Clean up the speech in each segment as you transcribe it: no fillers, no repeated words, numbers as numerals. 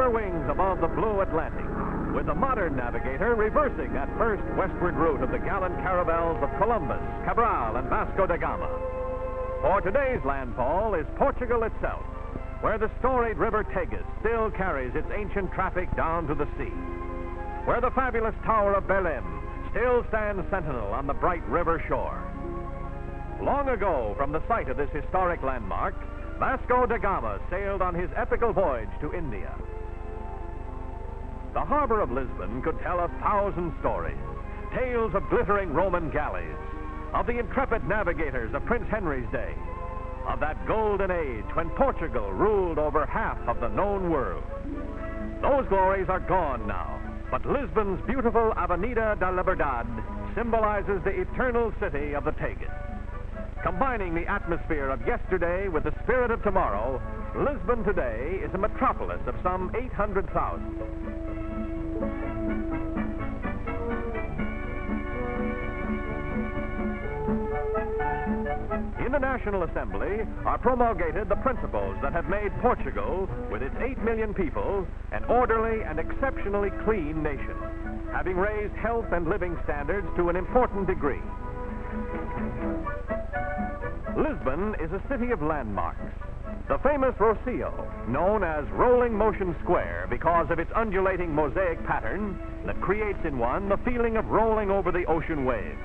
her wings above the blue Atlantic, with the modern navigator reversing that first westward route of the gallant caravels of Columbus, Cabral, and Vasco da Gama. For today's landfall is Portugal itself, where the storied river Tagus still carries its ancient traffic down to the sea, where the fabulous Tower of Belém still stands sentinel on the bright river shore. Long ago, from the site of this historic landmark, Vasco da Gama sailed on his epical voyage to India. The harbor of Lisbon could tell 1,000 stories, tales of glittering Roman galleys, of the intrepid navigators of Prince Henry's day, of that golden age when Portugal ruled over half of the known world. Those glories are gone now, but Lisbon's beautiful Avenida da Liberdade symbolizes the eternal city of the Tagus. Combining the atmosphere of yesterday with the spirit of tomorrow, Lisbon today is a metropolis of some 800,000. In the National Assembly are promulgated the principles that have made Portugal, with its 8 million people, an orderly and exceptionally clean nation, having raised health and living standards to an important degree. Lisbon is a city of landmarks. The famous Rocio, known as Rolling Motion Square because of its undulating mosaic pattern that creates in one the feeling of rolling over the ocean waves.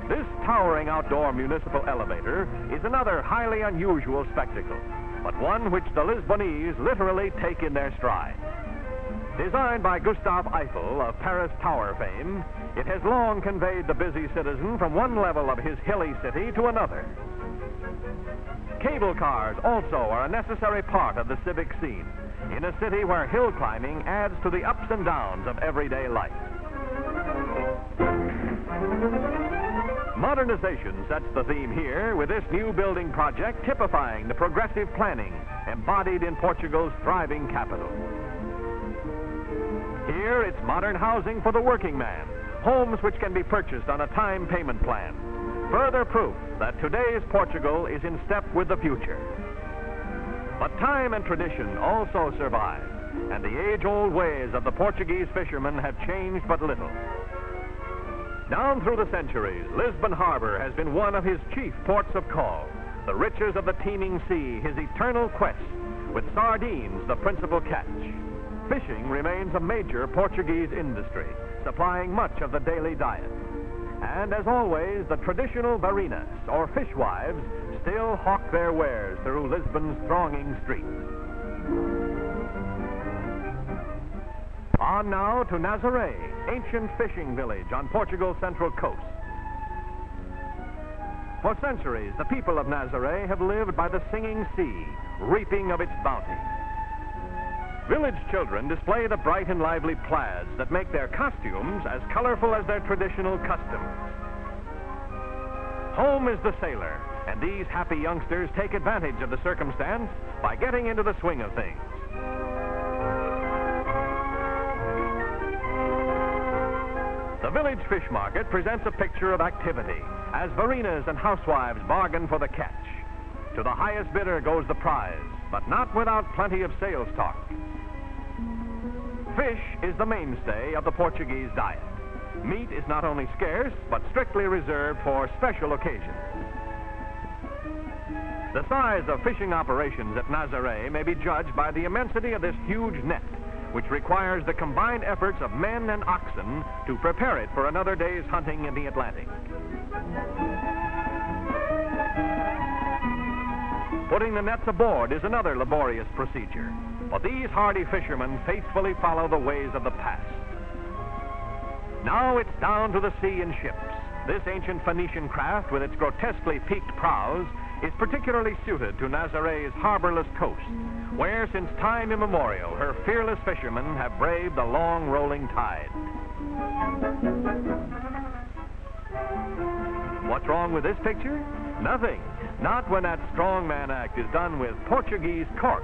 This towering outdoor municipal elevator is another highly unusual spectacle, but one which the Lisbonese literally take in their stride. Designed by Gustave Eiffel of Paris Tower fame, it has long conveyed the busy citizen from one level of his hilly city to another. Cable cars also are a necessary part of the civic scene in a city where hill climbing adds to the ups and downs of everyday life. Modernization sets the theme here with this new building project typifying the progressive planning embodied in Portugal's thriving capital. Here, it's modern housing for the working man, homes which can be purchased on a time payment plan. Further proof that today's Portugal is in step with the future. But time and tradition also survive, and the age-old ways of the Portuguese fishermen have changed but little. Down through the centuries, Lisbon Harbor has been one of his chief ports of call, the riches of the teeming sea his eternal quest, with sardines the principal catch. Fishing remains a major Portuguese industry, supplying much of the daily diet. And as always, the traditional barinas, or fishwives, still hawk their wares through Lisbon's thronging streets. On now to Nazaré, ancient fishing village on Portugal's central coast. For centuries, the people of Nazaré have lived by the singing sea, reaping of its bounty. Village children display the bright and lively plaids that make their costumes as colorful as their traditional customs. Home is the sailor, and these happy youngsters take advantage of the circumstance by getting into the swing of things. The village fish market presents a picture of activity as varinas and housewives bargain for the catch. To the highest bidder goes the prize, but not without plenty of sales talk. Fish is the mainstay of the Portuguese diet. Meat is not only scarce, but strictly reserved for special occasions. The size of fishing operations at Nazaré may be judged by the immensity of this huge net, which requires the combined efforts of men and oxen to prepare it for another day's hunting in the Atlantic. Putting the nets aboard is another laborious procedure, but these hardy fishermen faithfully follow the ways of the past. Now it's down to the sea in ships. This ancient Phoenician craft, with its grotesquely peaked prows, is particularly suited to Nazaré's harborless coast, where since time immemorial her fearless fishermen have braved the long rolling tide. What's wrong with this picture? Nothing. Not when that strongman act is done with Portuguese cork.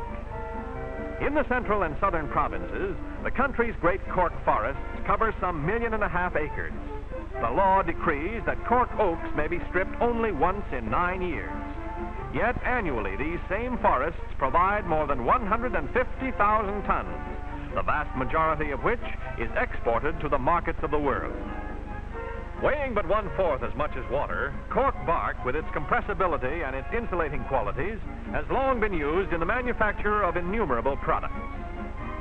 In the central and southern provinces, the country's great cork forests cover some 1.5 million acres. The law decrees that cork oaks may be stripped only once in 9 years. Yet annually, these same forests provide more than 150,000 tons, the vast majority of which is exported to the markets of the world. Weighing but 1/4 as much as water, cork bark, with its compressibility and its insulating qualities, has long been used in the manufacture of innumerable products.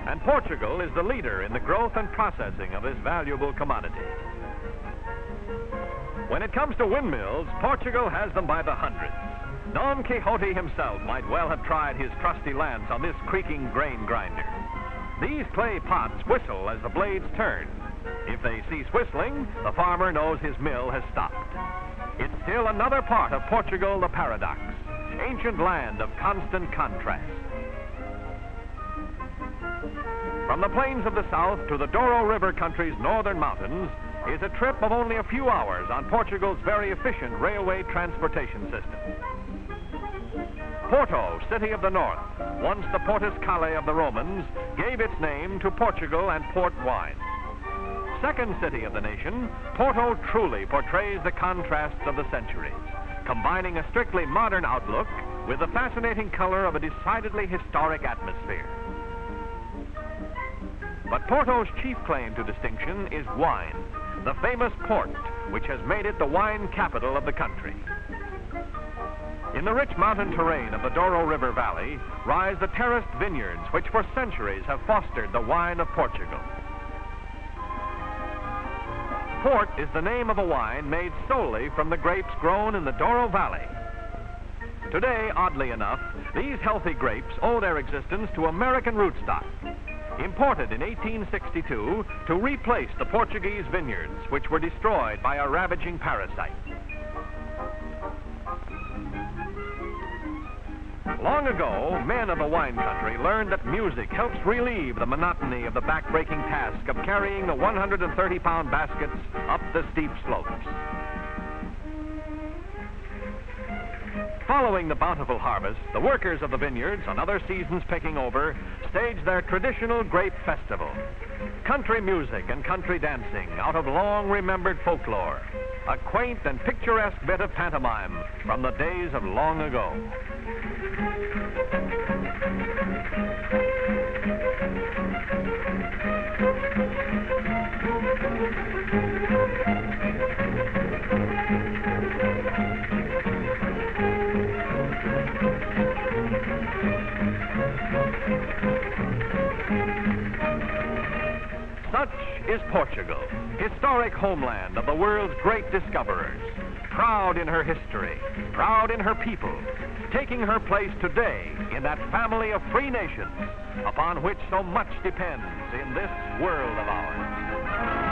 And Portugal is the leader in the growth and processing of this valuable commodity. When it comes to windmills, Portugal has them by the hundreds. Don Quixote himself might well have tried his trusty lance on this creaking grain grinder. These clay pots whistle as the blades turn. If they cease whistling, the farmer knows his mill has stopped. It's still another part of Portugal, the paradox, ancient land of constant contrast. From the plains of the south to the Douro River country's northern mountains is a trip of only a few hours on Portugal's very efficient railway transportation system. Porto, city of the north, once the Portus Cale of the Romans, gave its name to Portugal and port wine. Second city of the nation, Porto truly portrays the contrasts of the centuries, combining a strictly modern outlook with the fascinating color of a decidedly historic atmosphere. But Porto's chief claim to distinction is wine, the famous port, which has made it the wine capital of the country. In the rich mountain terrain of the Douro River Valley rise the terraced vineyards which for centuries have fostered the wine of Portugal. Port is the name of a wine made solely from the grapes grown in the Douro Valley. Today, oddly enough, these healthy grapes owe their existence to American rootstock, imported in 1862 to replace the Portuguese vineyards, which were destroyed by a ravaging parasite. Long ago, men of the wine country learned that music helps relieve the monotony of the back-breaking task of carrying the 130-pound baskets up the steep slopes. Following the bountiful harvest, the workers of the vineyards, on other seasons picking over, stage their traditional grape festival. Country music and country dancing out of long-remembered folklore. A quaint and picturesque bit of pantomime from the days of long ago. Such is Portugal, historic homeland of the world's great discoverers, proud in her history, proud in her people, taking her place today in that family of free nations upon which so much depends in this world of ours.